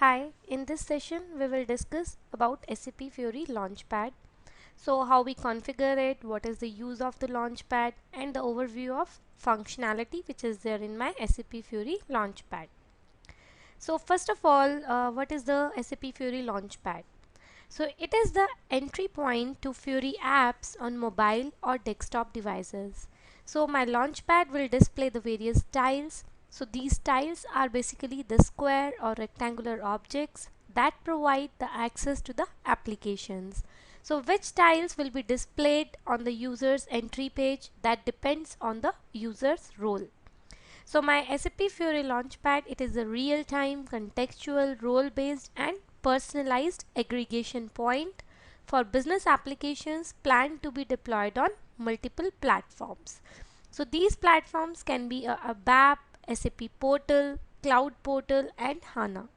Hi, in this session we will discuss about SAP Fiori Launchpad. So how we configure it, what is the use of the Launchpad and the overview of functionality which is there in my SAP Fiori Launchpad. So first of all, what is the SAP Fiori Launchpad? So it is the entry point to Fiori apps on mobile or desktop devices. So my Launchpad will display the various tiles. So these tiles are basically the square or rectangular objects that provide the access to the applications. So which tiles will be displayed on the user's entry page, that depends on the user's role. So my SAP Fiori Launchpad, it is a real-time contextual role-based and personalized aggregation point for business applications planned to be deployed on multiple platforms. So these platforms can be a ABAP, SAP Portal, Cloud Portal and HANA.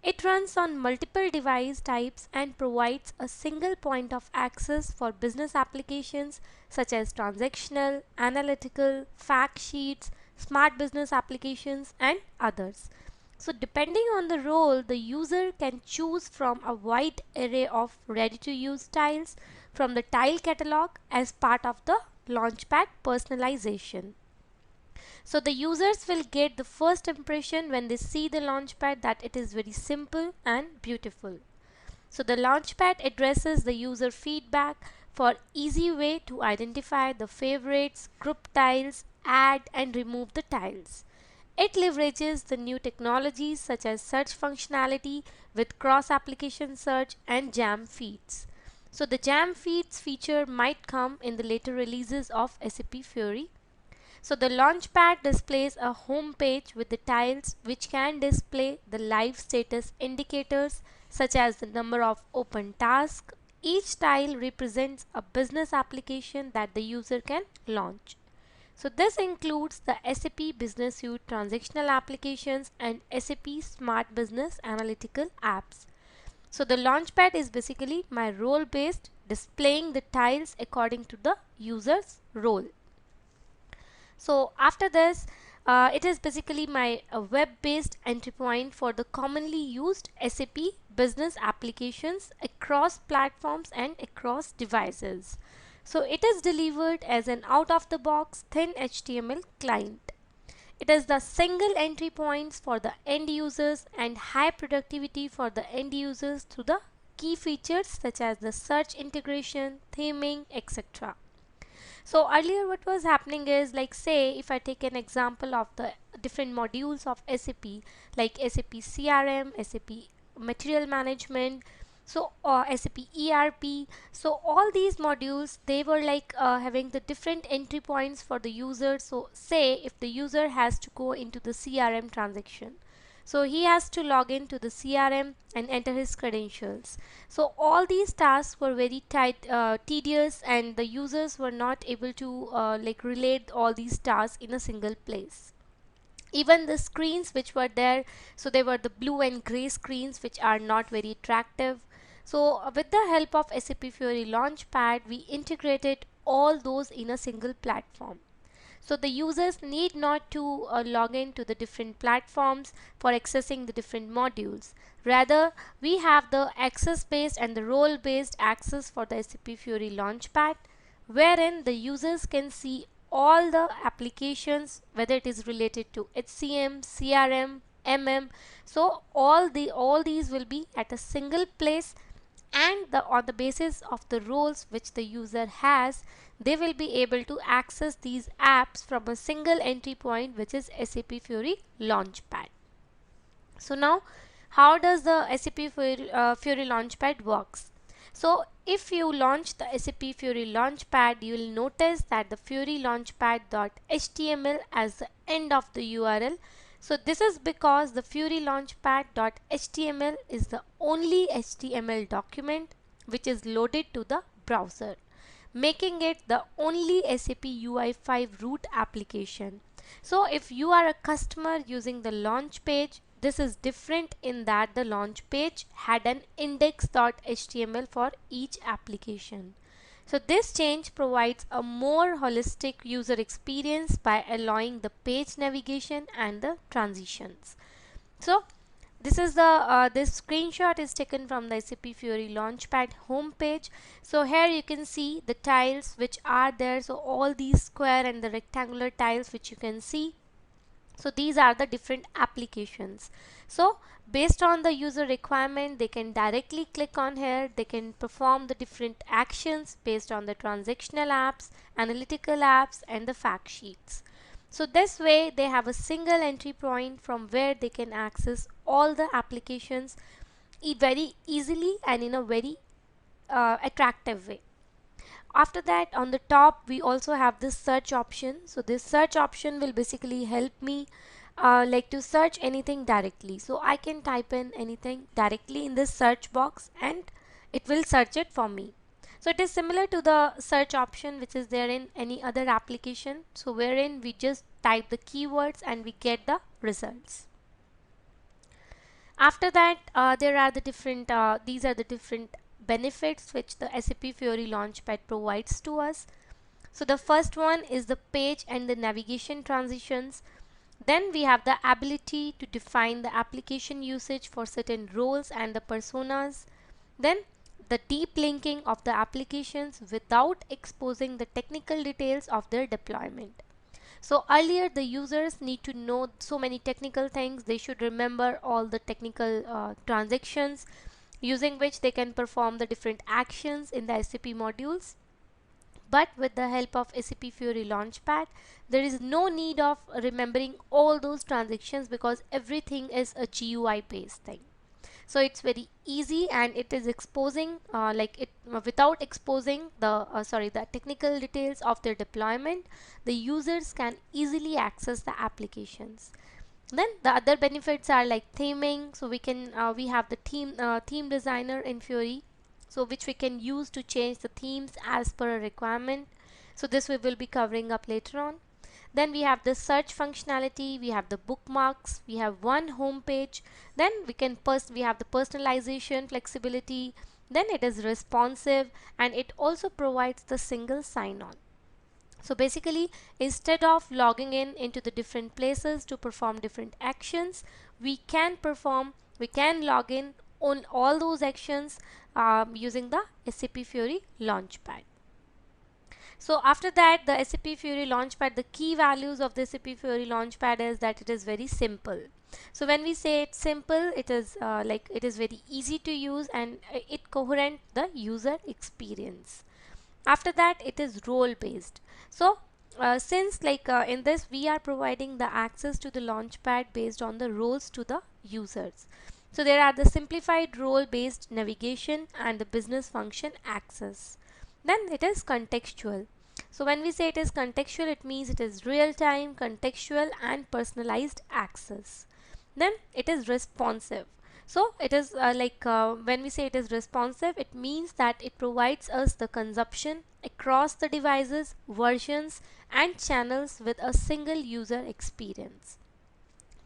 It runs on multiple device types and provides a single point of access for business applications such as transactional, analytical, fact sheets, smart business applications and others. So depending on the role, the user can choose from a wide array of ready-to-use tiles from the tile catalog as part of the Launchpad personalization. So the users will get the first impression when they see the Launchpad that it is very simple and beautiful. So the Launchpad addresses the user feedback for easy way to identify the favorites, group tiles, add and remove the tiles. It leverages the new technologies such as search functionality with cross-application search and jam feeds. So the jam feeds feature might come in the later releases of SAP Fiori. So the Launchpad displays a home page with the tiles which can display the live status indicators such as the number of open tasks. Each tile represents a business application that the user can launch. So this includes the SAP Business Suite transactional applications and SAP Smart Business Analytical apps. So the Launchpad is basically my role based, displaying the tiles according to the user's role. So after this, it is basically my web-based entry point for the commonly used SAP business applications across platforms and across devices. So it is delivered as an out-of-the-box thin HTML client. It is the single entry points for the end users and high productivity for the end users through the key features such as the search integration, theming, etc. So earlier what was happening is, like, say if I take an example of the different modules of SAP like SAP CRM, SAP Material Management, so SAP ERP. So all these modules, they were like having the different entry points for the user. So say if the user has to go into the CRM transaction, so he has to log in to the CRM and enter his credentials. So all these tasks were very tedious, and the users were not able to like relate all these tasks in a single place. Even the screens which were there, so they were the blue and gray screens which are not very attractive. So with the help of SAP Fiori Launchpad, we integrated all those in a single platform. So the users need not to log in to the different platforms for accessing the different modules. Rather, we have the access based and the role based access for the SAP Fiori Launchpad, wherein the users can see all the applications, whether it is related to HCM, CRM, MM. So all these will be at a single place, and on the basis of the roles which the user has, they will be able to access these apps from a single entry point, which is SAP Fiori Launchpad. So now, how does the SAP Fiori Launchpad works? So if you launch the SAP Fiori Launchpad, you will notice that the Fiori Launchpad.html as the end of the URL. So this is because the Fiori Launchpad.html is the only HTML document which is loaded to the browser, making it the only SAP UI5 root application. So if you are a customer using the launch page, this is different in that the launch page had an index.html for each application. So this change provides a more holistic user experience by allowing the page navigation and the transitions. So This is the this screenshot is taken from the SAP Fiori Launchpad homepage. So here you can see the tiles which are there. So all these square and the rectangular tiles which you can see. So these are the different applications. So based on the user requirement, they can directly click on here. They can perform the different actions based on the transactional apps, analytical apps, and the fact sheets. So this way they have a single entry point from where they can access all the applications very easily and in a very attractive way. After that, on the top we also have this search option. So this search option will basically help me like to search anything directly. So I can type in anything directly in this search box and it will search it for me. So it is similar to the search option which is there in any other application, so wherein we just type the keywords and we get the results. After that, there are the different these are the different benefits which the SAP Fiori Launchpad provides to us. So the first one is the page and the navigation transitions. Then we have the ability to define the application usage for certain roles and the personas. Then the deep linking of the applications without exposing the technical details of their deployment. So earlier the users need to know so many technical things. They should remember all the technical transactions using which they can perform the different actions in the SAP modules. But with the help of SAP Fiori Launchpad, there is no need of remembering all those transactions because everything is a GUI based thing. So it's very easy and it is exposing without exposing the technical details of their deployment, the users can easily access the applications. Then the other benefits are like theming. So we have the theme designer in Fiori, so which we can use to change the themes as per a requirement. So this we will be covering up later on. Then we have the search functionality, we have the bookmarks, we have one home page. Then we have the personalization flexibility. Then it is responsive and it also provides the single sign-on. So basically, instead of logging in into the different places to perform different actions, we can log in on all those actions using the SAP Fiori Launchpad. So after that, the SAP Fiori Launchpad, the key values of the SAP Fiori Launchpad is that it is very simple. So when we say it's simple, it is it is very easy to use and it coherent the user experience. After that, it is role based. So since in this we are providing the access to the Launchpad based on the roles to the users. So there are the simplified role based navigation and the business function access. Then it is contextual. So when we say it is contextual, it means it is real time, contextual and personalized access. Then it is responsive. So it is when we say it is responsive, it means that it provides us the consumption across the devices, versions and channels with a single user experience.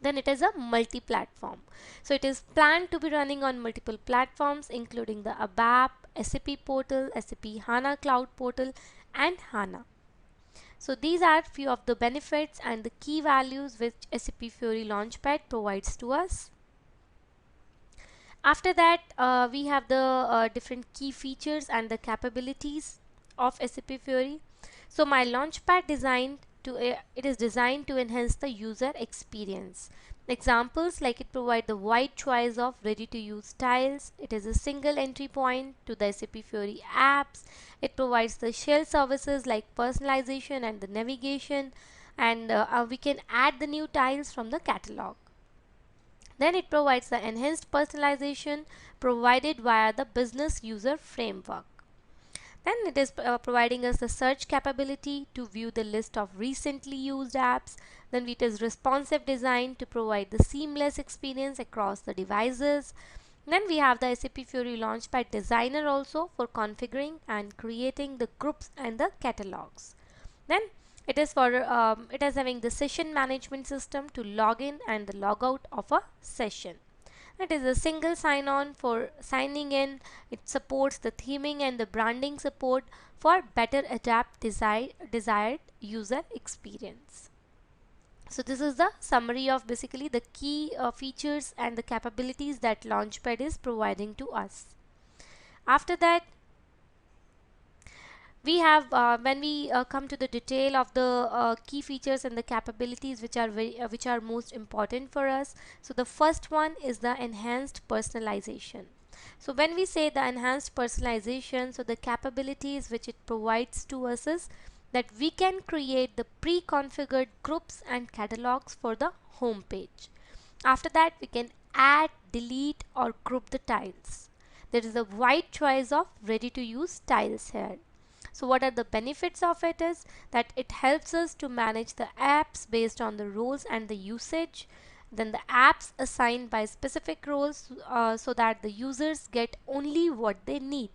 Then it is a multi-platform. So it is planned to be running on multiple platforms including the ABAP, SAP Portal, SAP HANA Cloud Portal and HANA. So these are few of the benefits and the key values which SAP Fiori Launchpad provides to us. After that, we have the different key features and the capabilities of SAP Fiori. So my Launchpad it is designed to enhance the user experience. Examples like it provides the wide choice of ready to use styles. It is a single entry point to the SAP Fiori apps. It provides the shell services like personalization and the navigation, and we can add the new tiles from the catalog. Then it provides the enhanced personalization provided via the business user framework. Then it is providing us the search capability to view the list of recently used apps. Then it is responsive design to provide the seamless experience across the devices. Then we have the SAP Fiori Launchpad Designer also for configuring and creating the groups and the catalogs. Then it is having the session management system to log in and the log out of a session. It is a single sign-on for signing in. It supports the theming and the branding support for better adapt desired user experience. So this is the summary of basically the key features and the capabilities that Launchpad is providing to us. After that, we have when we come to the detail of the key features and the capabilities which are most important for us. So the first one is the enhanced personalization. So when we say the enhanced personalization, so the capabilities which it provides to us is that we can create the pre-configured groups and catalogs for the home page. After that, we can add, delete or group the tiles. There is a wide choice of ready to use tiles here. So what are the benefits of it is that it helps us to manage the apps based on the roles and the usage. Then the apps assigned by specific roles so that the users get only what they need.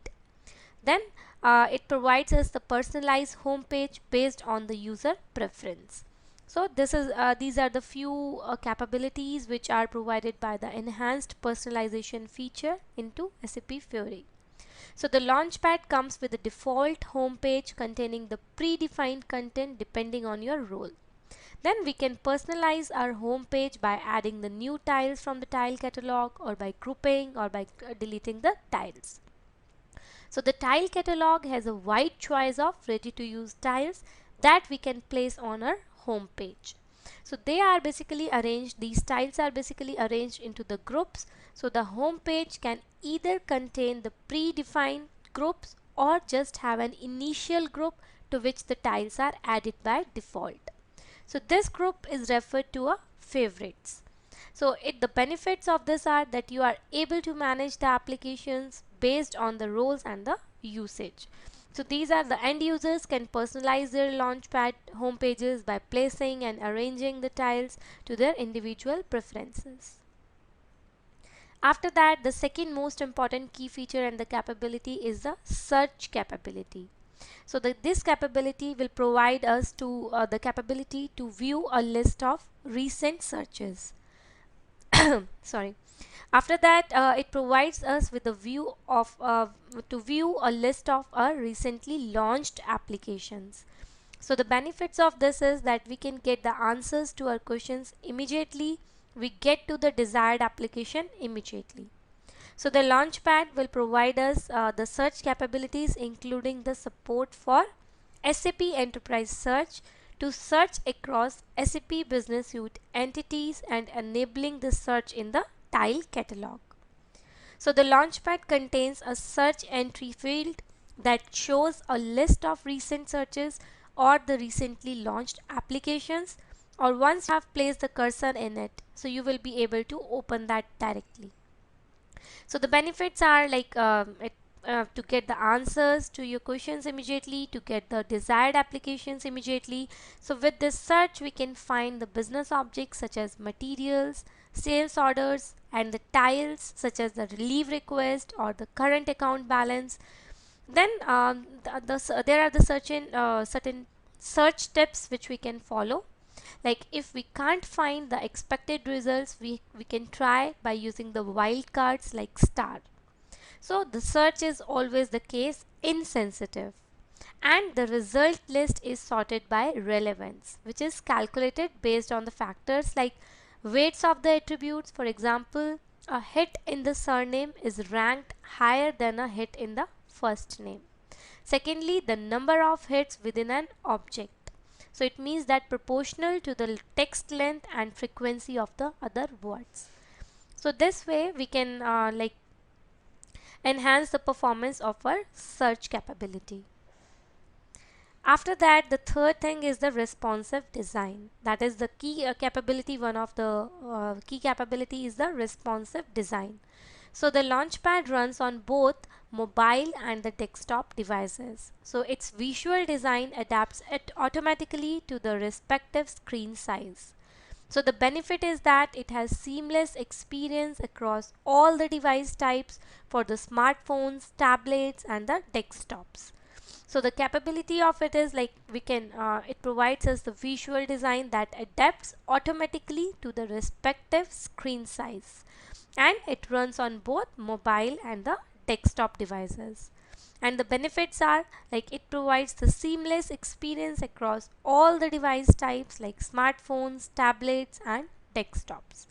Then it provides us the personalized homepage based on the user preference. So these are the few capabilities which are provided by the enhanced personalization feature into SAP Fiori. So the Launchpad comes with a default home page containing the predefined content depending on your role. Then we can personalize our home page by adding the new tiles from the tile catalog or by grouping or by deleting the tiles. So the tile catalog has a wide choice of ready to use tiles that we can place on our home page. So they are basically arranged, these tiles are basically arranged into the groups. So the home page can either contain the predefined groups or just have an initial group to which the tiles are added by default. So this group is referred to a favorites. So the benefits of this are that you are able to manage the applications based on the roles and the usage. So these are the end users can personalize their Launchpad home pages by placing and arranging the tiles to their individual preferences. After that, the second most important key feature and the capability is the search capability. So this capability will provide us to the capability to view a list of recent searches. Sorry. After that, it provides us with a view of to view a list of our recently launched applications. So the benefits of this is that we can get the answers to our questions immediately. We get to the desired application immediately. So the Launchpad will provide us the search capabilities including the support for SAP Enterprise Search to search across SAP Business Suite entities and enabling the search in the tile catalog. So the Launchpad contains a search entry field that shows a list of recent searches or the recently launched applications, or once you have placed the cursor in it, so you will be able to open that directly. So the benefits are like to get the answers to your questions immediately, to get the desired applications immediately. So with this search we can find the business objects such as materials, sales orders and the tiles such as the relief request or the current account balance. Then there are the certain search tips which we can follow. Like if we can't find the expected results, we can try by using the wildcards like star. So the search is always the case insensitive, and the result list is sorted by relevance, which is calculated based on the factors like weights of the attributes. For example, a hit in the surname is ranked higher than a hit in the first name. Secondly, the number of hits within an object. So it means that proportional to the text length and frequency of the other words. So this way we can enhance the performance of our search capability. After that, the third thing is the responsive design. That is the key capability. One of the key capability is the responsive design. So the Launchpad runs on both mobile and the desktop devices. So its visual design adapts it automatically to the respective screen size. So the benefit is that it has seamless experience across all the device types for the smartphones, tablets and the desktops. So the capability of it is like we can it provides us the visual design that adapts automatically to the respective screen size, and it runs on both mobile and the desktop devices. And the benefits are like it provides the seamless experience across all the device types like smartphones, tablets and desktops.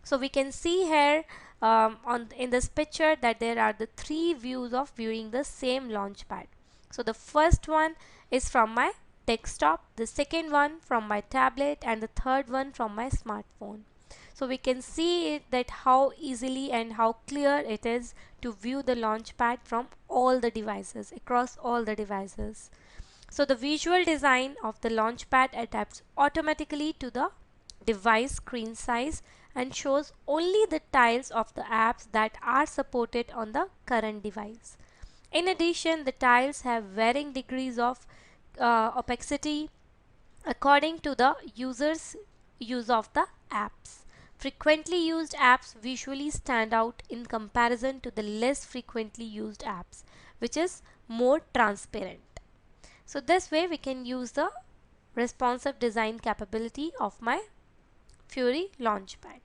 So we can see here in this picture that there are the three views of viewing the same launchpad. So the first one is from my desktop, the second one from my tablet and the third one from my smartphone. So we can see it that how easily and how clear it is to view the launchpad from all the devices, across all the devices. So the visual design of the launchpad adapts automatically to the device screen size and shows only the tiles of the apps that are supported on the current device. In addition, the tiles have varying degrees of opacity according to the user's use of the apps. Frequently used apps visually stand out in comparison to the less frequently used apps, which is more transparent. So this way we can use the responsive design capability of my Fury Launchpad.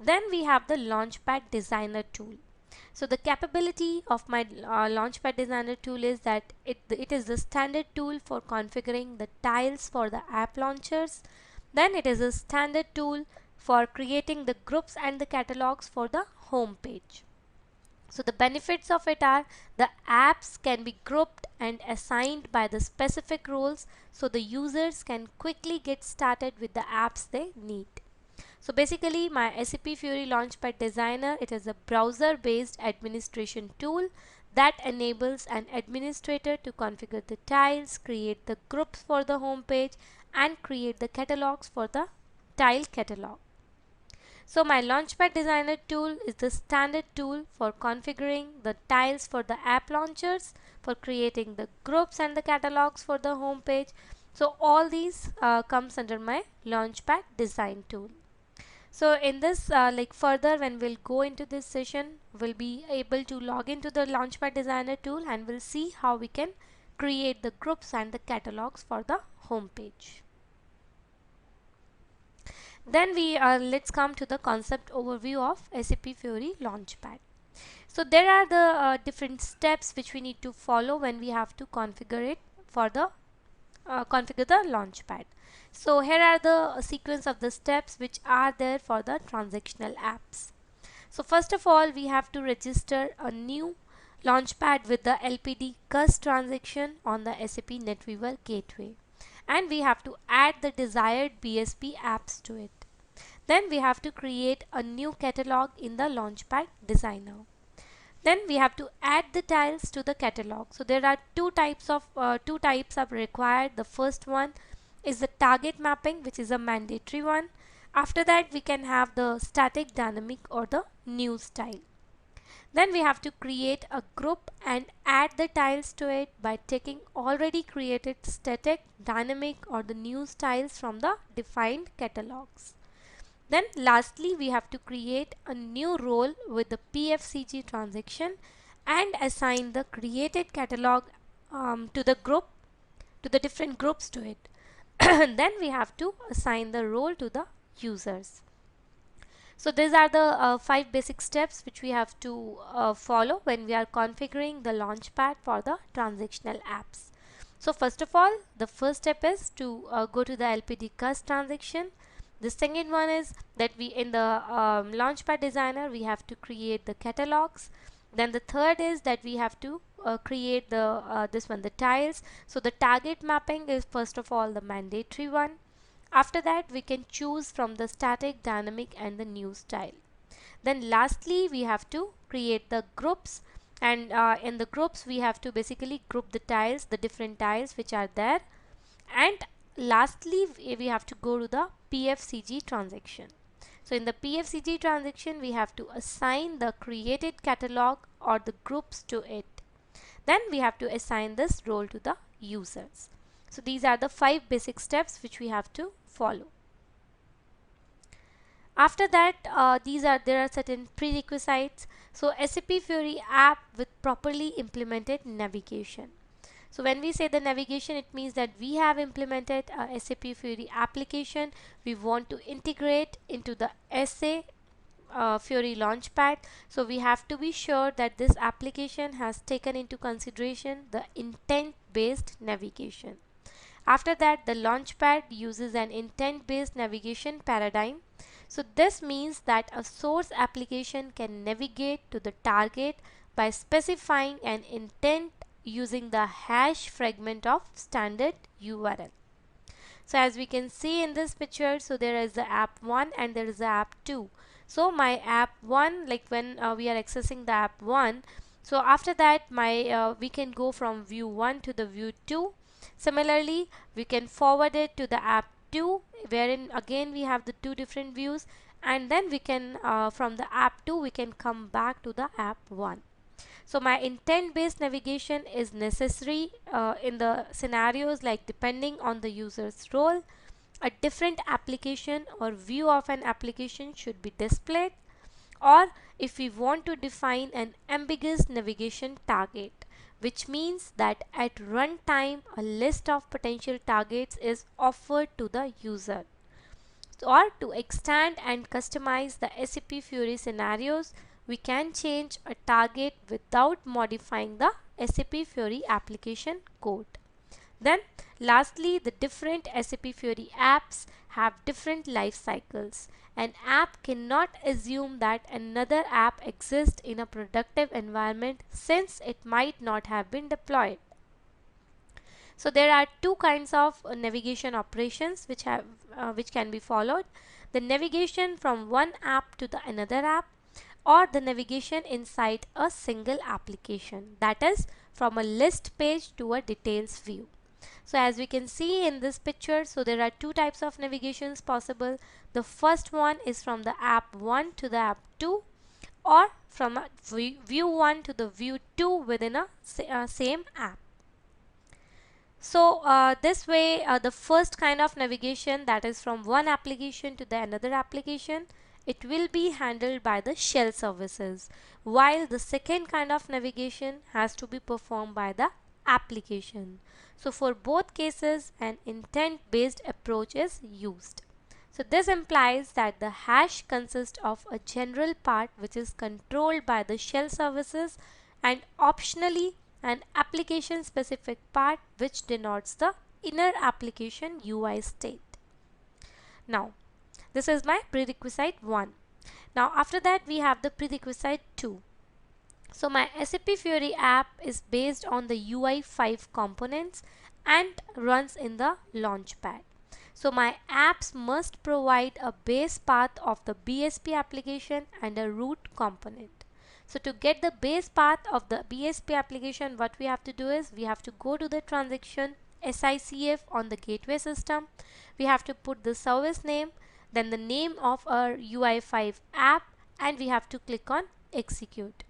Then we have the Launchpad Designer tool. So the capability of my Launchpad Designer tool is that it is the standard tool for configuring the tiles for the app launchers. Then it is a standard tool for creating the groups and the catalogs for the home page. So the benefits of it are the apps can be grouped and assigned by the specific roles so the users can quickly get started with the apps they need. So basically my SAP Fury Launchpad Designer, it is a browser based administration tool that enables an administrator to configure the tiles, create the groups for the home page and create the catalogs for the tile catalog. So my Launchpad Designer tool is the standard tool for configuring the tiles for the app launchers, for creating the groups and the catalogs for the home page. So all these comes under my Launchpad Design tool. So in this like further when we'll go into this session, we'll be able to log into the Launchpad Designer tool and we'll see how we can create the groups and the catalogs for the home page. Then let's come to the concept overview of SAP Fury Launchpad. So there are the different steps which we need to follow when we have to configure it for the configure the Launchpad. So here are the sequence of the steps which are there for the transactional apps. So first of all, we have to register a new Launchpad with the LPD CUS transaction on the SAP NetWeaver gateway. And we have to add the desired BSP apps to it. Then we have to create a new catalog in the Launchpad Designer. Then we have to add the tiles to the catalog. So there are two types are required. The first one is the target mapping, which is a mandatory one. After that we can have the static, dynamic or the new style. Then we have to create a group and add the tiles to it by taking already created static, dynamic or the new styles from the defined catalogs. Then lastly we have to create a new role with the PFCG transaction and assign the created catalog to the different groups to it. Then we have to assign the role to the users. So these are the 5 basic steps which we have to follow when we are configuring the Launchpad for the transactional apps. So first of all, the first step is to go to the LPD CUS transaction. The second one is that we in the Launchpad Designer we have to create the catalogs. Then the third is that we have to create the the tiles. So the target mapping is first of all the mandatory one. After that we can choose from the static, dynamic and the new style. Then lastly we have to create the groups, and in the groups we have to basically group the tiles, the different tiles which are there, and lastly we have to go to the PFCG transaction. So in the PFCG transaction we have to assign the created catalog or the groups to it. Then we have to assign this role to the users. So these are the 5 basic steps which we have to follow. After that there are certain prerequisites. So SAP Fury app with properly implemented navigation. So when we say the navigation, it means that we have implemented a SAP Fury application. We want to integrate into the SA Fiori Launchpad. So we have to be sure that this application has taken into consideration the intent-based navigation. After that, the Launchpad uses an intent-based navigation paradigm. So this means that a source application can navigate to the target by specifying an intent using the hash fragment of standard URL. So as we can see in this picture, so there is the app 1 and there is the app 2. So my app 1, like when we are accessing the app 1, so after that we can go from view 1 to the view 2. Similarly, we can forward it to the app 2, wherein again we have the two different views, and then we can from the app 2 we can come back to the app 1. So my intent-based navigation is necessary in the scenarios like depending on the user's role, a different application or view of an application should be displayed, or if we want to define an ambiguous navigation target, which means that at runtime a list of potential targets is offered to the user. Or to extend and customize the SAP Fiori scenarios, we can change a target without modifying the SAP Fiori application code. Then lastly, the different SAP Fiori apps have different life cycles. An app cannot assume that another app exists in a productive environment since it might not have been deployed. So there are two kinds of navigation operations which can be followed: the navigation from one app to the another app, or the navigation inside a single application, that is from a list page to a details view. So as we can see in this picture, so there are two types of navigations possible. The first one is from the app 1 to the app 2, or from a view 1 to the view 2 within a same app. So this way the first kind of navigation, that is from one application to the another application, it will be handled by the shell services, while the second kind of navigation has to be performed by the application. So for both cases an intent based approach is used. So this implies that the hash consists of a general part which is controlled by the shell services, and optionally an application specific part which denotes the inner application UI state. Now this is my prerequisite 1. Now after that we have the prerequisite 2. So my SAP Fiori app is based on the UI5 components and runs in the Launchpad. So my apps must provide a base path of the BSP application and a root component. So to get the base path of the BSP application, what we have to do is we have to go to the transaction SICF on the gateway system. We have to put the service name, then the name of our UI5 app, and we have to click on execute.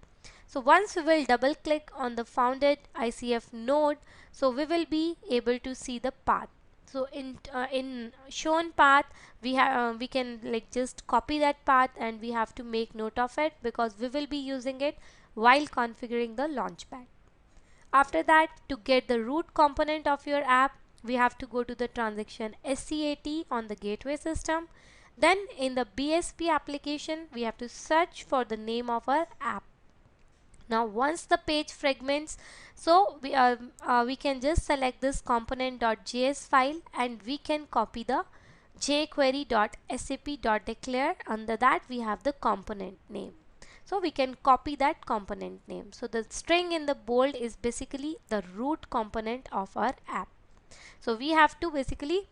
So once we will double click on the founded ICF node, so we will be able to see the path. So in shown path we can like just copy that path, and we have to make note of it because we will be using it while configuring the Launchpad. After that, to get the root component of your app, we have to go to the transaction SCAT on the gateway system. Then in the BSP application we have to search for the name of our app. Now once the page fragments, so we can just select this component.js file and we can copy the jquery.sap.declare. Under that we have the component name. So we can copy that component name. So the string in the bold is basically the root component of our app. So we have to basically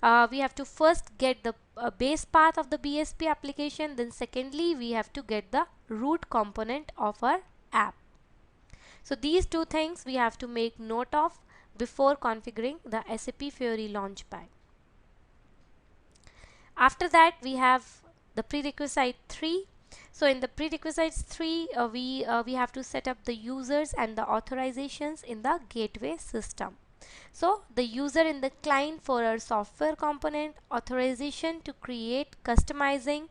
first get the base path of the BSP application, then secondly we have to get the root component of our app. So these two things we have to make note of before configuring the SAP Fiori Launchpad. After that we have the prerequisite 3. So in the prerequisites 3 we have to set up the users and the authorizations in the gateway system. So the user in the client for our software component, authorization to create, customizing,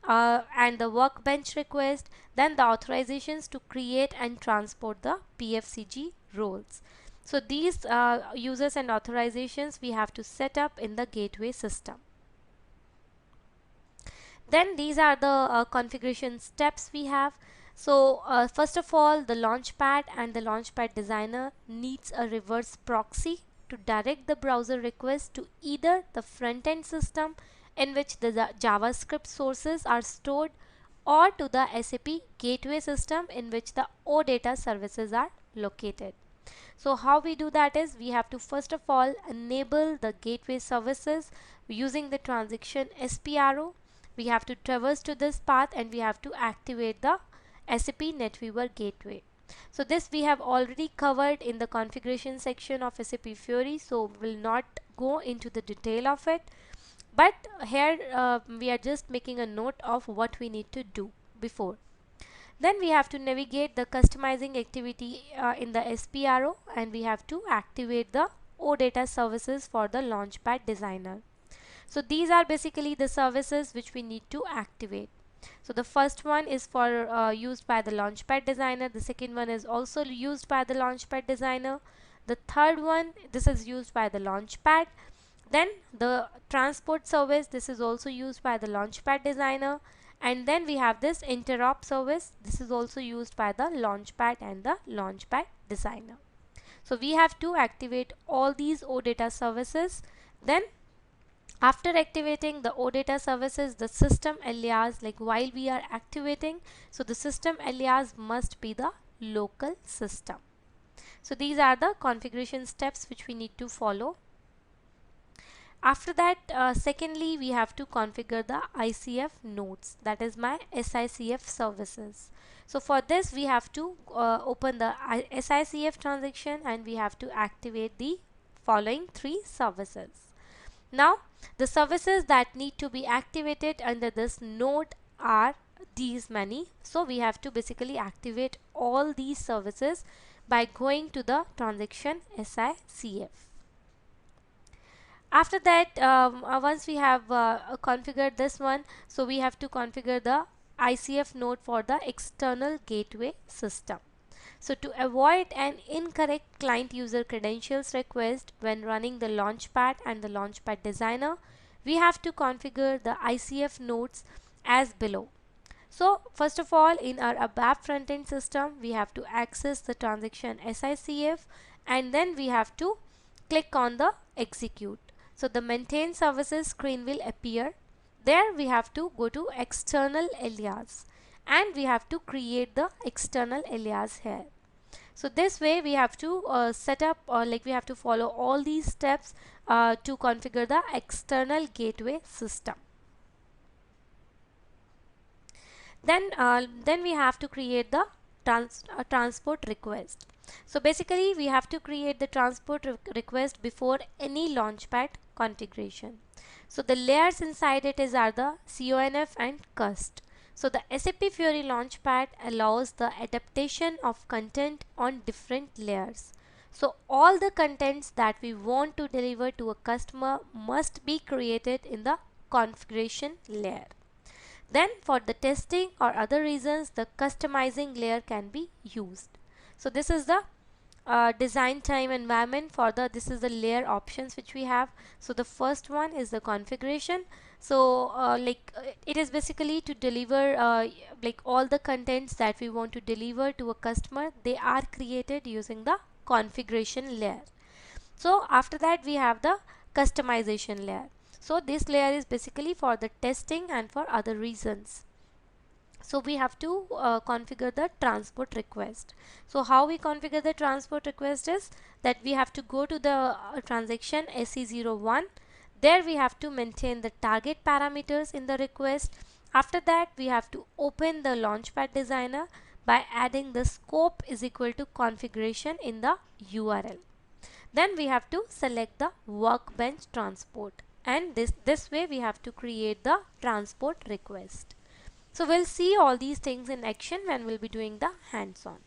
and the workbench request, then the authorizations to create and transport the PFCG roles. So these users and authorizations we have to set up in the gateway system. Then these are the configuration steps we have. So first of all, the Launchpad and the Launchpad Designer needs a reverse proxy to direct the browser request to either the front-end system in which the JavaScript sources are stored, or to the SAP gateway system in which the OData services are located. So how we do that is, we have to first of all enable the gateway services using the transaction SPRO. We have to traverse to this path and we have to activate the SAP NetWeaver gateway. So this we have already covered in the configuration section of SAP Fiori, so will not go into the detail of it. But here we are just making a note of what we need to do before. Then we have to navigate the customizing activity in the SPRO, and we have to activate the OData services for the Launchpad Designer. So these are basically the services which we need to activate. So the first one is for used by the Launchpad Designer. The second one is also used by the Launchpad Designer. The third one, this is used by the Launchpad. Then the transport service, this is also used by the Launchpad Designer. And then we have this interop service, this is also used by the Launchpad and the Launchpad Designer. So we have to activate all these OData services. Then after activating the OData services, the system alias, like while we are activating, so the system alias must be the local system. So these are the configuration steps which we need to follow. After that, secondly, we have to configure the ICF nodes, that is my SICF services. So for this we have to open the SICF transaction and we have to activate the following three services. Now the services that need to be activated under this node are these many. So we have to basically activate all these services by going to the transaction SICF. After that, once we have configured this one, so we have to configure the ICF node for the external gateway system. So to avoid an incorrect client user credentials request when running the Launchpad and the Launchpad Designer, we have to configure the ICF nodes as below. So first of all, in our ABAP front-end system, we have to access the transaction SICF and then we have to click on the execute. So the maintain services screen will appear. There we have to go to external alias and we have to create the external alias here. So this way we have to set up, or like we have to follow all these steps to configure the external gateway system. Then we have to create the transport request. So basically we have to create the transport request before any Launchpad configuration. So the layers inside it are the CONF and CUST. So the SAP Fiori Launchpad allows the adaptation of content on different layers. So all the contents that we want to deliver to a customer must be created in the configuration layer. Then for the testing or other reasons, the customizing layer can be used. So this is the design time environment for the, this is the layer options which we have. So the first one is the configuration. So it is basically to deliver like all the contents that we want to deliver to a customer, they are created using the configuration layer. So after that we have the customization layer. So this layer is basically for the testing and for other reasons. So we have to configure the transport request. So how we configure the transport request is that we have to go to the transaction SE01. There we have to maintain the target parameters in the request. After that we have to open the Launchpad Designer by adding the scope is equal to configuration in the URL. Then we have to select the workbench transport, and this way we have to create the transport request. So we'll see all these things in action when we'll be doing the hands-on.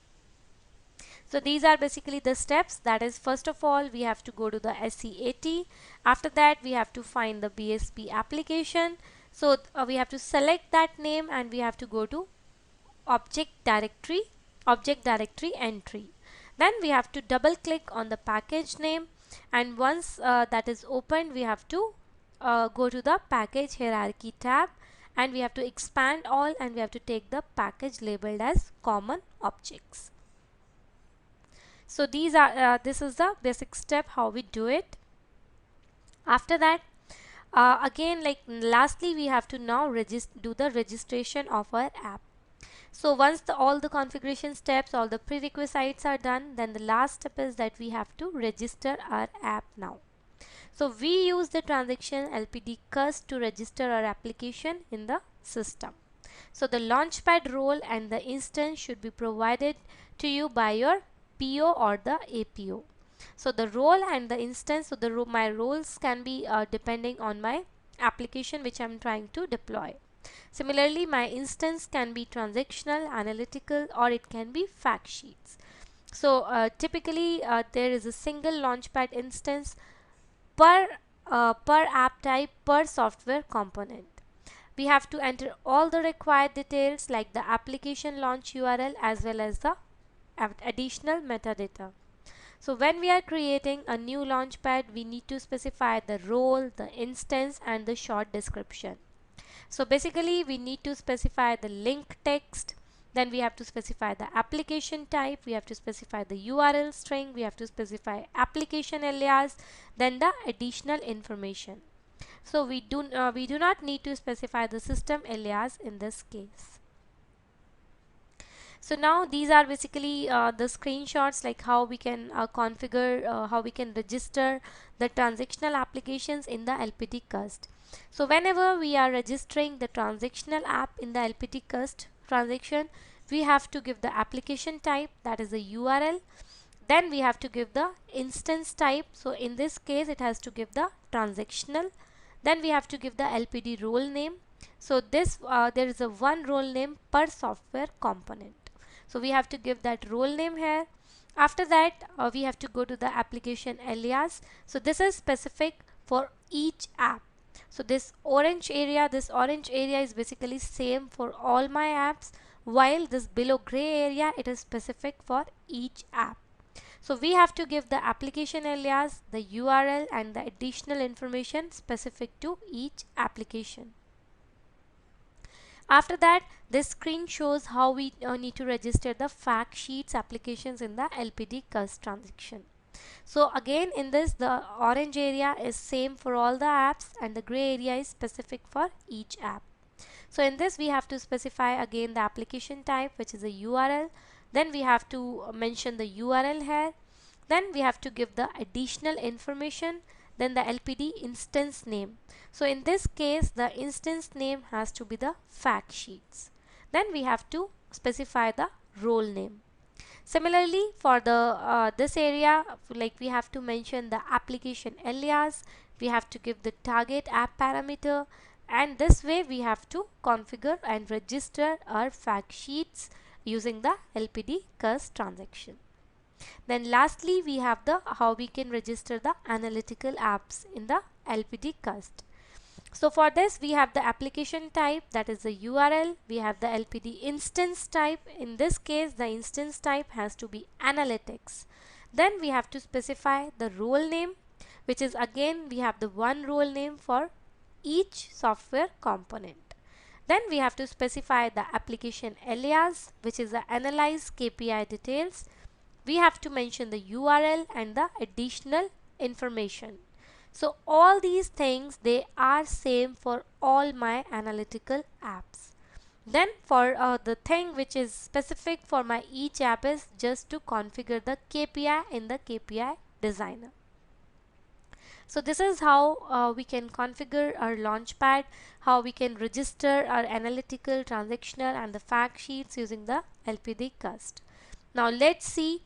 So these are basically the steps. That is, first of all we have to go to the SCAT. After that we have to find the BSP application. So we have to select that name and we have to go to object directory entry. Then we have to double click on the package name, and once that is opened we have to go to the package hierarchy tab, and we have to expand all, and we have to take the package labeled as common objects. So these are this is the basic step how we do it. After that, again, like lastly, we have to now do the registration of our app. So once all the configuration steps, all the prerequisites are done, then the last step is that we have to register our app now. So we use the transaction LPD cust to register our application in the system. So the Launchpad role and the instance should be provided to you by your PO or the APO. So the role and the instance, so my roles can be depending on my application which I'm trying to deploy. Similarly, my instance can be transactional, analytical, or it can be fact sheets. So typically there is a single Launchpad instance per app type, per software component. We have to enter all the required details like the application launch URL as well as the additional metadata. So when we are creating a new Launchpad, we need to specify the role, the instance, and the short description. So basically we need to specify the link text, then we have to specify the application type, we have to specify the URL string, we have to specify application alias, then the additional information. So we do not need to specify the system alias in this case. So now these are basically the screenshots, like how we can configure, how we can register the transactional applications in the LPD cust. So whenever we are registering the transactional app in the LPD cust transaction, we have to give the application type, that is the URL. Then we have to give the instance type. So in this case it has to give the transactional. Then we have to give the LPD role name. So this there is a one role name per software component. So we have to give that role name here. After that we have to go to the application alias. So this is specific for each app. So this orange area is basically same for all my apps, while this below gray area, it is specific for each app. So we have to give the application alias, the URL, and the additional information specific to each application. After that, this screen shows how we need to register the fact sheets applications in the LPD cust transaction. So again, in this, the orange area is same for all the apps and the gray area is specific for each app. So in this we have to specify again the application type, which is a URL. Then we have to mention the URL here. Then we have to give the additional information, then the LPD instance name. So in this case the instance name has to be the fact sheets. Then we have to specify the role name. Similarly, for the this area, like we have to mention the application alias, we have to give the target app parameter, and this way we have to configure and register our fact sheets using the LPD cust transaction. Then lastly, we have the how we can register the analytical apps in the LPD cust. So for this we have the application type, that is the URL. We have the LPD instance type. In this case the instance type has to be analytics. Then we have to specify the role name, which is again we have the one role name for each software component. Then we have to specify the application alias, which is the analyze KPI details. We have to mention the URL and the additional information. So all these things, they are same for all my analytical apps. Then for the thing which is specific for my each app is just to configure the KPI in the KPI designer. So this is how we can configure our Launchpad, how we can register our analytical, transactional, and the fact sheets using the LPD cust. Now let's see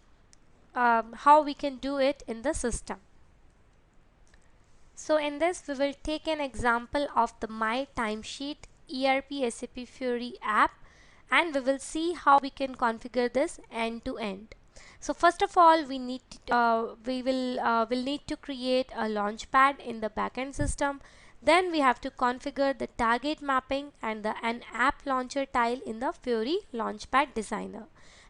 how we can do it in the system. So in this we will take an example of the My Timesheet ERP SAP Fiori app, and we will see how we can configure this end to end. So first of all, we need will need to create a Launchpad in the backend system. Then we have to configure the target mapping and an app launcher tile in the Fiori Launchpad designer.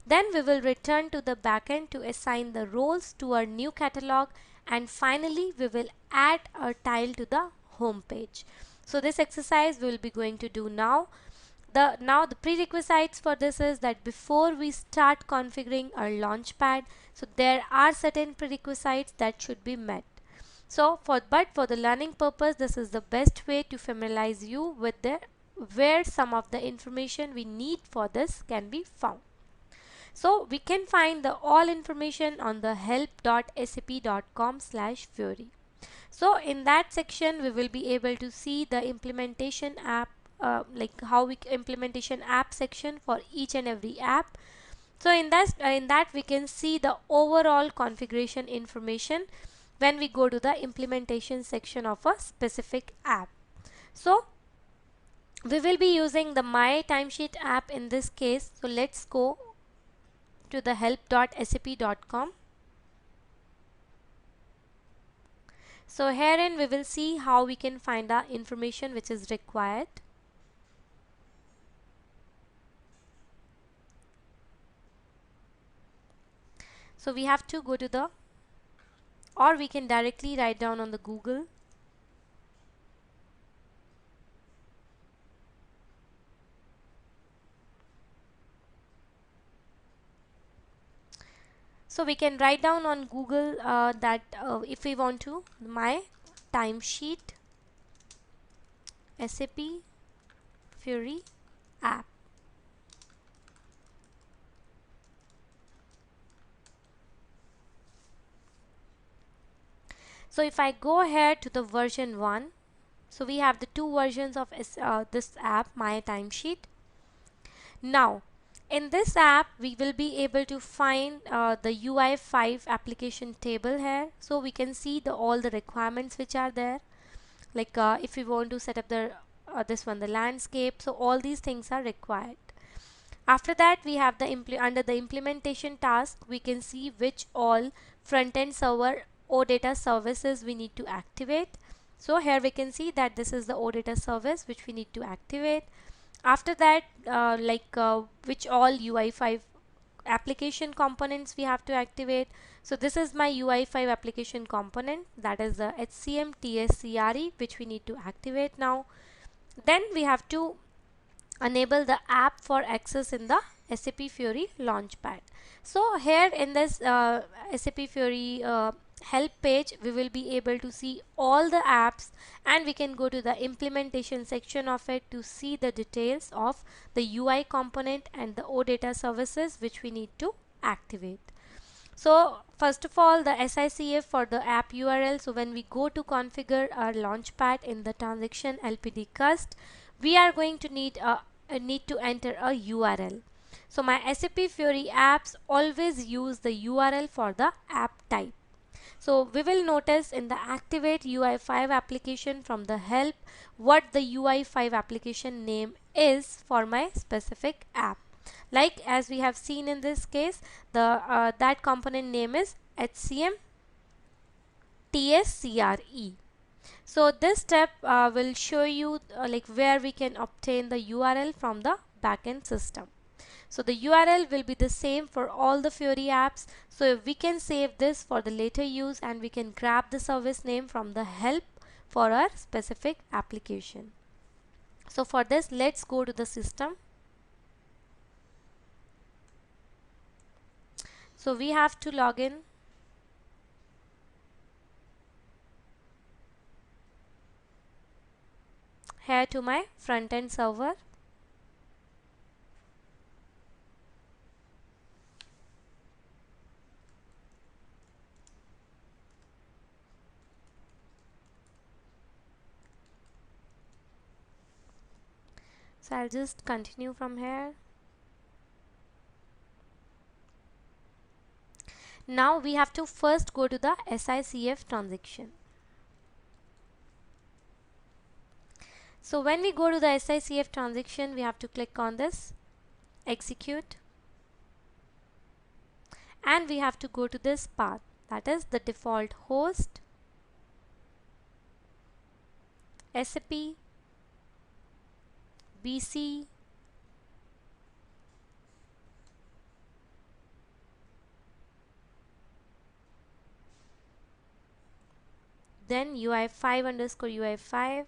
Then we will return to the backend to assign the roles to our new catalog, and finally we will add a tile to the home page. So this exercise we will be going to do now. The prerequisites for this is that before we start configuring our launchpad, so there are certain prerequisites that should be met. So for the learning purpose, this is the best way to familiarize you with the where some of the information we need for this can be found. So we can find the all information on the help.sap.com/Fiori. So in that section we will be able to see the implementation app, like how we implementation app section for each and every app. So in that we can see the overall configuration information when we go to the implementation section of a specific app. So we will be using the My Timesheet app in this case. So let's go to the help.sap.com. So herein we will see how we can find the information which is required. So we have to go to the, or we can directly write down on the Google. So we can write down on Google that if we want to, My Timesheet SAP Fiori app. So if I go ahead to the version 1, so we have the two versions of this app, My Timesheet. Now in this app we will be able to find the UI5 application table here. So we can see all the requirements which are there, like if we want to set up the this one, the landscape. So all these things are required. After that we have the under the implementation task, we can see which all front-end server OData services we need to activate. So here we can see that this is the OData service which we need to activate. After that which all UI5 application components we have to activate. So this is my UI5 application component, that is the HCM TSCRE, which we need to activate now. Then we have to enable the app for access in the SAP Fiori Launchpad. So here in this SAP Fiori help page, we will be able to see all the apps, and we can go to the implementation section of it to see the details of the UI component and the OData services which we need to activate. So first of all, the SICF for the app URL. So when we go to configure our launchpad in the transaction LPD cust, we are going to need to enter a URL. So my SAP Fiori apps always use the URL for the app type. So we will notice in the activate UI5 application from the help what the UI5 application name is for my specific app. Like as we have seen in this case, the that component name is HCM TSCRE. So this step will show you like where we can obtain the URL from the backend system. So the URL will be the same for all the Fiori apps. So we can save this for the later use, and we can grab the service name from the help for our specific application. So for this, let's go to the system. So we have to log in. Here to my front-end server. So I'll just continue from here. Now we have to first go to the SICF transaction. So when we go to the SICF transaction, we have to click on this execute, and we have to go to this path, that is the default host, SAP BC then UI5 underscore UI5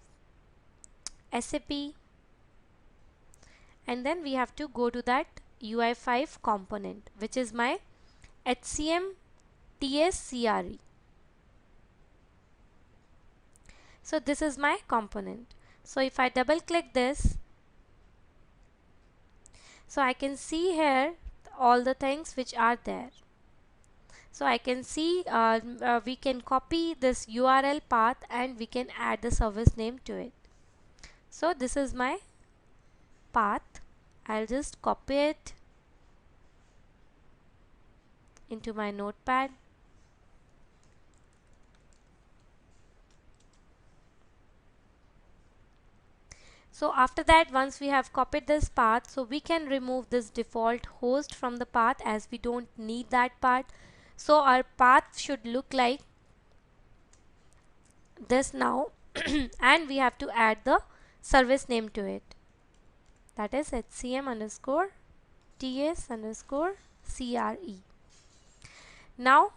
SAP, and then we have to go to that UI5 component, which is my HCM TS CRE. So this is my component. So if I double click this, so I can see here all the things which are there. So I can see we can copy this URL path and we can add the service name to it. So this is my path. I'll just copy it into my notepad. So after that, once we have copied this path, so we can remove this default host from the path as we don't need that part. So our path should look like this now and we have to add the service name to it. That is HCM underscore TS underscore CRE. Now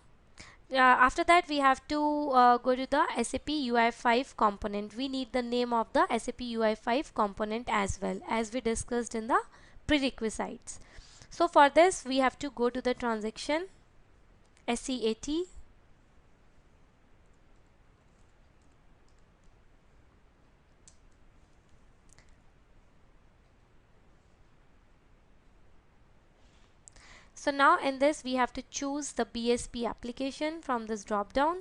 after that we have to go to the SAP UI5 component. We need the name of the SAP UI5 component as well, as we discussed in the prerequisites. So for this we have to go to the transaction SEAT, so now in this we have to choose the BSP application from this drop down.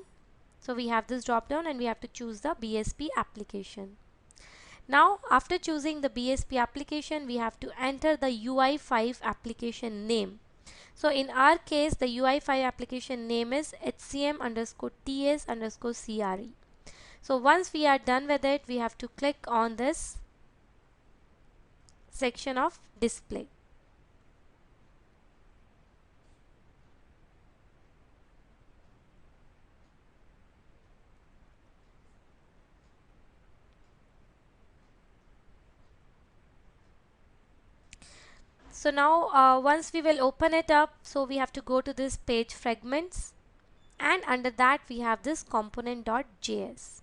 So we have this drop down and we have to choose the BSP application. Now after choosing the BSP application, we have to enter the UI5 application name. So in our case the UI5 application name is HCM underscore TS underscore CRE. So once we are done with it, we have to click on this section of display. So now once we will open it up, so we have to go to this page fragments, and under that we have this component.js.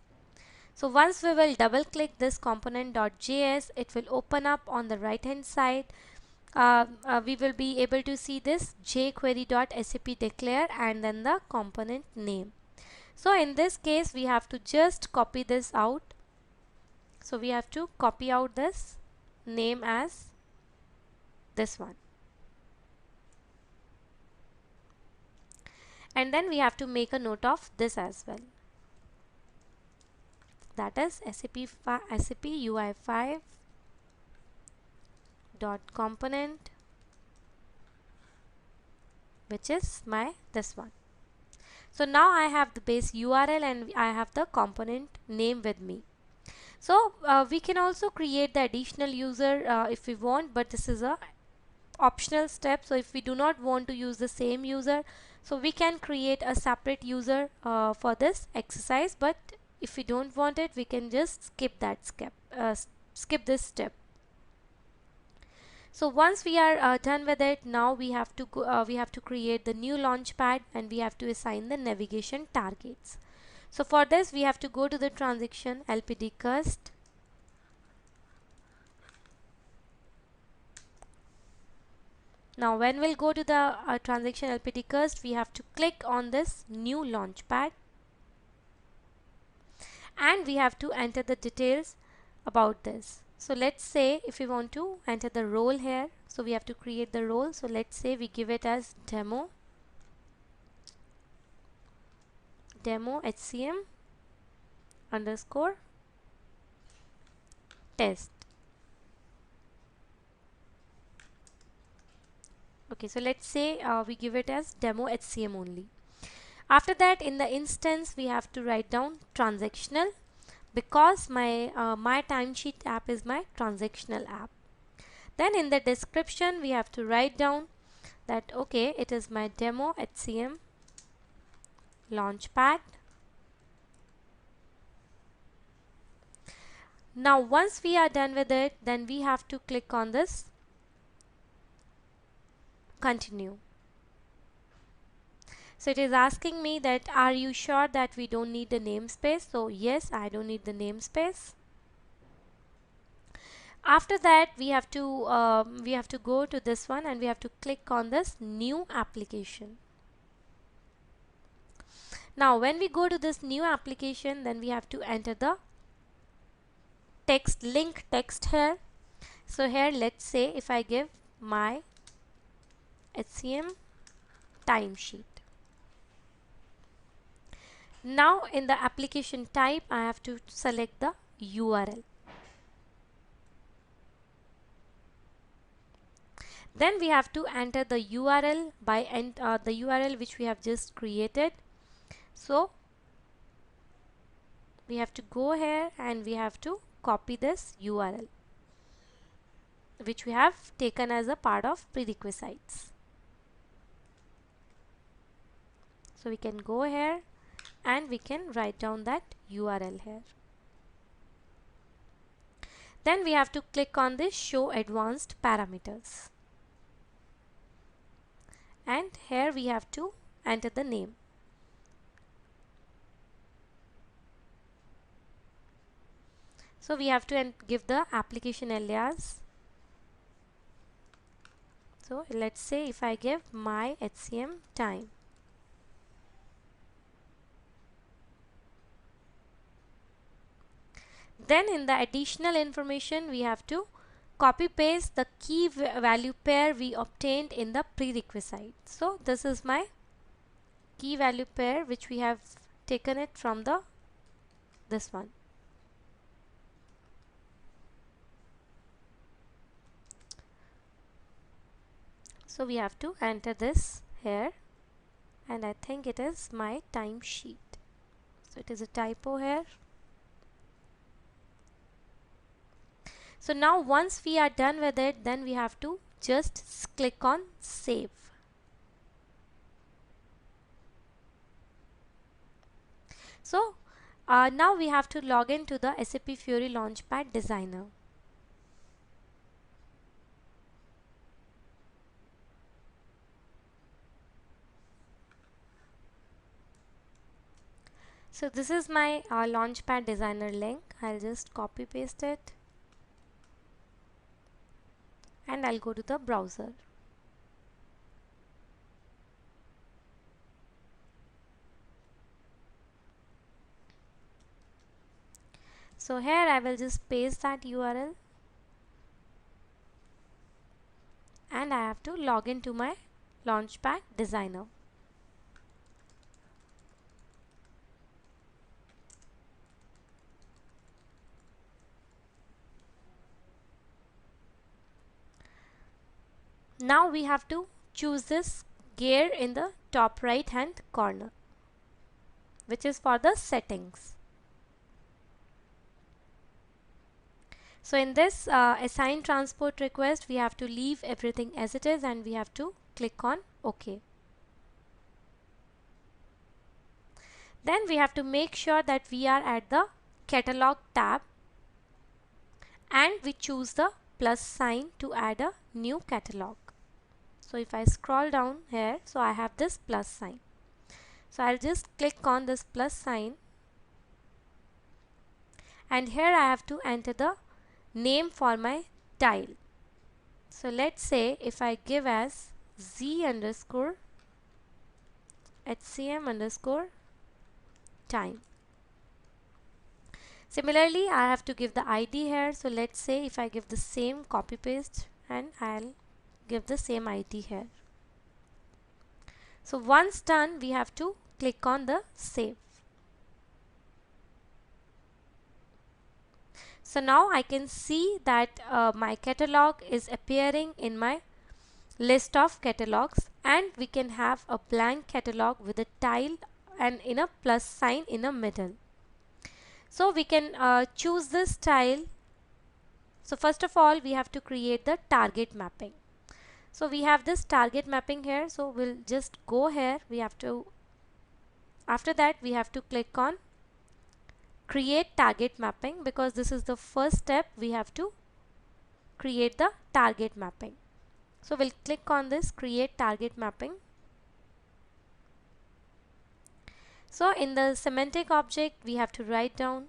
So once we will double click this component.js, it will open up on the right hand side. We will be able to see this jQuery.sap declare and then the component name. So in this case we have to just copy this out. So we have to copy out this name as this one, and then we have to make a note of this as well. That is SAP UI5 dot component, which is my this one. So now I have the base URL and I have the component name with me. So we can also create the additional user if we want, but this is a optional step. So if we do not want to use the same user, so we can create a separate user for this exercise, but if we don't want it, we can just skip this step. So once we are done with it, now we have to create the new launchpad and we have to assign the navigation targets. So for this we have to go to the transaction LPD cust. Now when we'll go to the transaction LPD cust, we have to click on this new launchpad and we have to enter the details about this. So let's say if we want to enter the role here, so we have to create the role. So let's say we give it as demo HCM underscore test. Okay, so let's say we give it as demo HCM only. After that, in the instance we have to write down transactional, because my timesheet app is my transactional app. Then in the description we have to write down that okay, it is my demo HCM launchpad. Now once we are done with it, then we have to click on this continue. So it is asking me that are you sure that we don't need the namespace? So yes, I don't need the namespace. After that, we have to go to this one and we have to click on this new application. Now when we go to this new application, then we have to enter the link text here. So here, let's say if I give my HCM timesheet. Now in the application type, I have to select the URL. Then we have to enter the URL by the URL which we have just created. So we have to go here and we have to copy this URL which we have taken as a part of prerequisites. So we can go here and we can write down that URL here. Then we have to click on this show advanced parameters. And here we have to enter the name. So we have to give the application alias. So let's say if I give my HCM time. Then in the additional information, we have to copy paste the key value pair we obtained in the prerequisite. So this is my key value pair which we have taken it from this one. So we have to enter this here, and I think it is my timesheet. So it is a typo here. So now once we are done with it, then we have to just click on save. So now we have to log into the SAP Fiori Launchpad Designer. So this is my Launchpad Designer link. I'll just copy paste it and I'll go to the browser. So here I will just paste that URL and I have to log into my Launchpad Designer. Now we have to choose this gear in the top right hand corner, which is for the settings. So in this assign transport request, we have to leave everything as it is and we have to click on OK. Then we have to make sure that we are at the catalog tab and we choose the plus sign to add a new catalog. So if I scroll down here, so I have this plus sign. So I'll just click on this plus sign and here I have to enter the name for my tile. So let's say if I give as Z underscore HCM underscore time. Similarly, I have to give the ID here. So let's say if I give the same copy paste and I'll give the same ID here. So once done, we have to click on the save. So now I can see that my catalog is appearing in my list of catalogs, and we can have a blank catalog with a tile and in a plus sign in the middle. So we can choose this tile. So first of all, we have to create the target mapping. So we have this target mapping here. So we'll just go here. We have to, after that, we have to click on create target mapping, because this is the first step. We have to create the target mapping. So we'll click on this create target mapping. So in the semantic object, we have to write down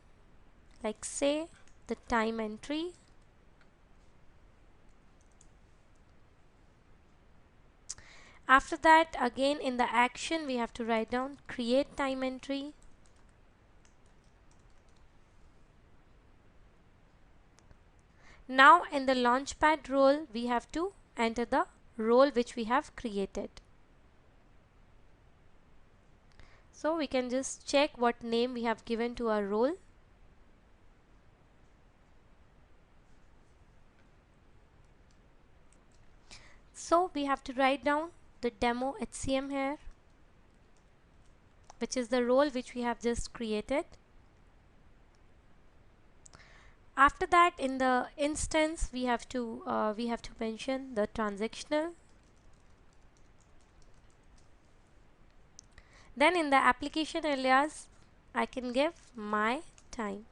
like say the time entry After that, again in the action we have to write down create time entry. Now in the Launchpad role we have to enter the role which we have created. So we can just check what name we have given to our role. So we have to write down the demo HCM here, which is the role which we have just created. After that, in the instance we have to mention the transactional. Then in the application alias I can give my time.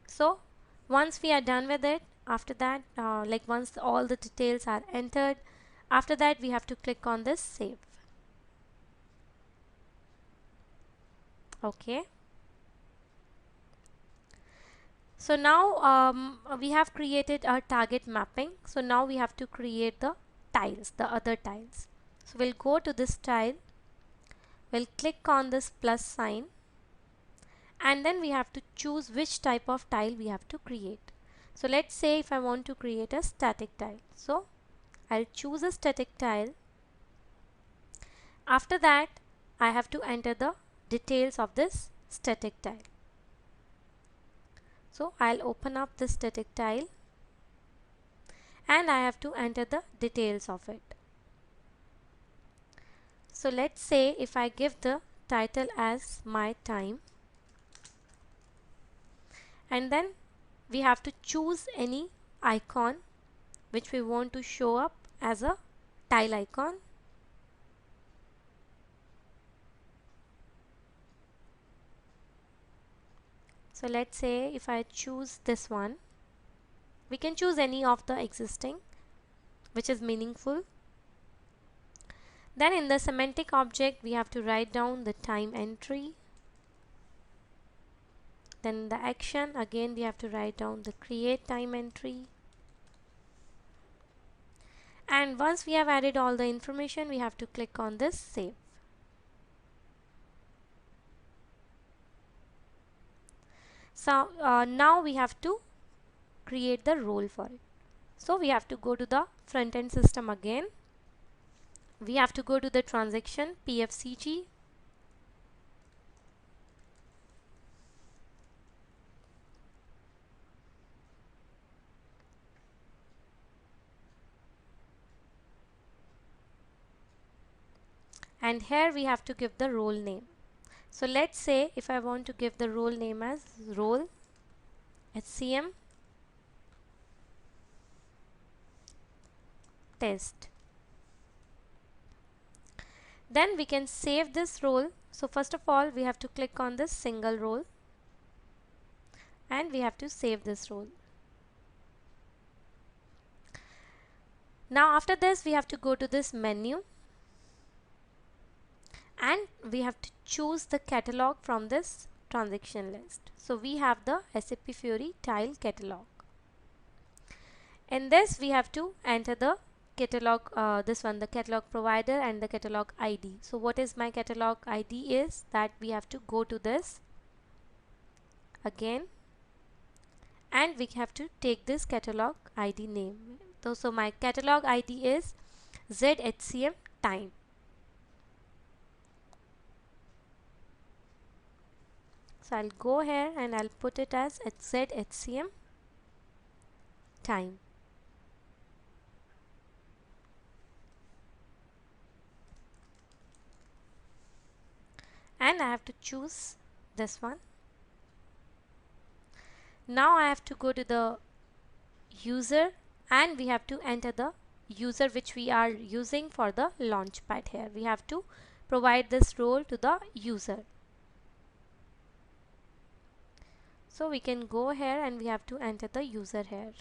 So once we are done with it, after that like once all the details are entered, after that we have to click on this save. Okay. So now we have created our target mapping. So now we have to create the tiles, the other tiles. So we'll go to this tile, we'll click on this plus sign, and then we have to choose which type of tile we have to create. So let's say if I want to create a static tile. So I'll choose a static tile. After that I have to enter the details of this static tile. So I'll open up the static tile and I have to enter the details of it. So let's say if I give the title as my time, and then we have to choose any icon which we want to show up as a tile icon. So let's say if I choose this one, we can choose any of the existing which is meaningful. Then in the semantic object we have to write down the time entry. Then the action, again we have to write down the create time entry. And once we have added all the information, we have to click on this save. So now we have to create the role for it. So we have to go to the front end system again. We have to go to the transaction PFCG. And here we have to give the role name. So let's say if I want to give the role name as role HCM test. Then we can save this role. So first of all we have to click on this single role and we have to save this role. Now after this we have to go to this menu and we have to choose the catalog from this transaction list. So we have the SAP Fiori tile catalog. In this we have to enter the catalog, the catalog provider and the catalog ID. So what is my catalog ID is that we have to go to this again and we have to take this catalog ID name. So my catalog ID is ZHCM time. So I'll go here and I'll put it as ZHCM time. And I have to choose this one. Now I have to go to the user and we have to enter the user which we are using for the Launchpad here. We have to provide this role to the user. So we can go here and we have to enter the user here.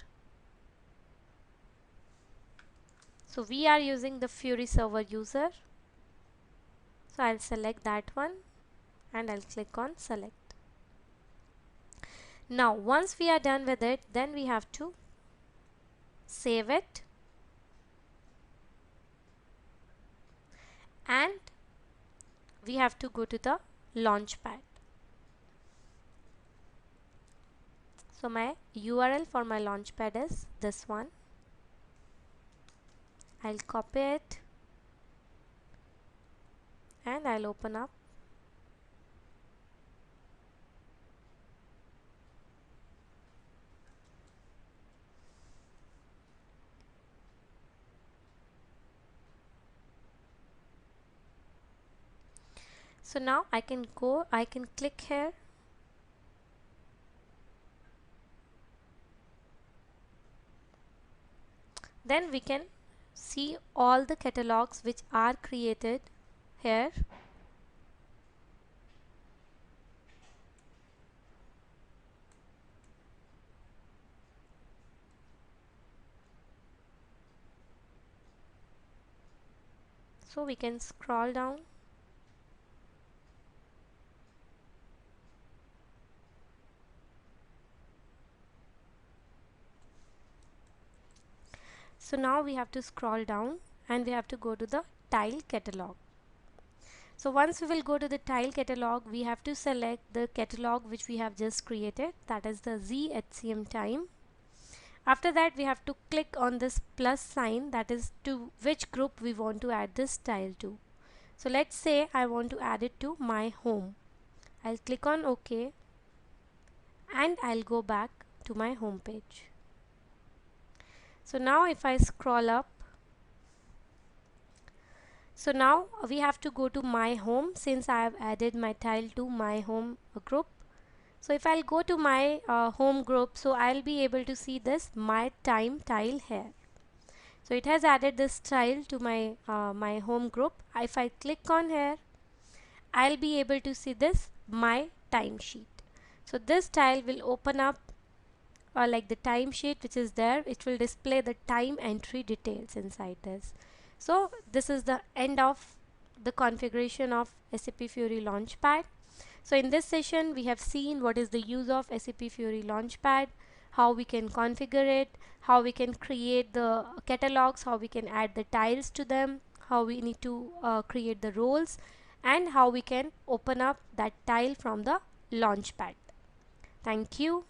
So we are using the Fiori server user. So I'll select that one and I'll click on select. Now once we are done with it, then we have to save it and we have to go to the Launchpad. So my URL for my Launchpad is this one. I'll copy it and I'll open up. So now I can click here. Then we can see all the catalogs which are created here. So we can scroll down. So now we have to scroll down and we have to go to the tile catalog. So once we will go to the tile catalog, we have to select the catalog which we have just created, that is the ZHCM time. After that we have to click on this plus sign, that is to which group we want to add this tile to. So let's say I want to add it to my home. I'll click on OK and I'll go back to my home page. So now if I scroll up, so now we have to go to my home since I have added my tile to my home group. So if I'll go to my home group, so I'll be able to see this my time tile here. So it has added this tile to my my home group. If I click on here, I'll be able to see this my timesheet. So this tile will open up like the timesheet which is there. It will display the time entry details inside this. So this is the end of the configuration of SAP Fiori Launchpad. So in this session we have seen what is the use of SAP Fiori Launchpad, how we can configure it, how we can create the catalogs, how we can add the tiles to them, how we need to create the roles, and how we can open up that tile from the Launchpad. Thank you.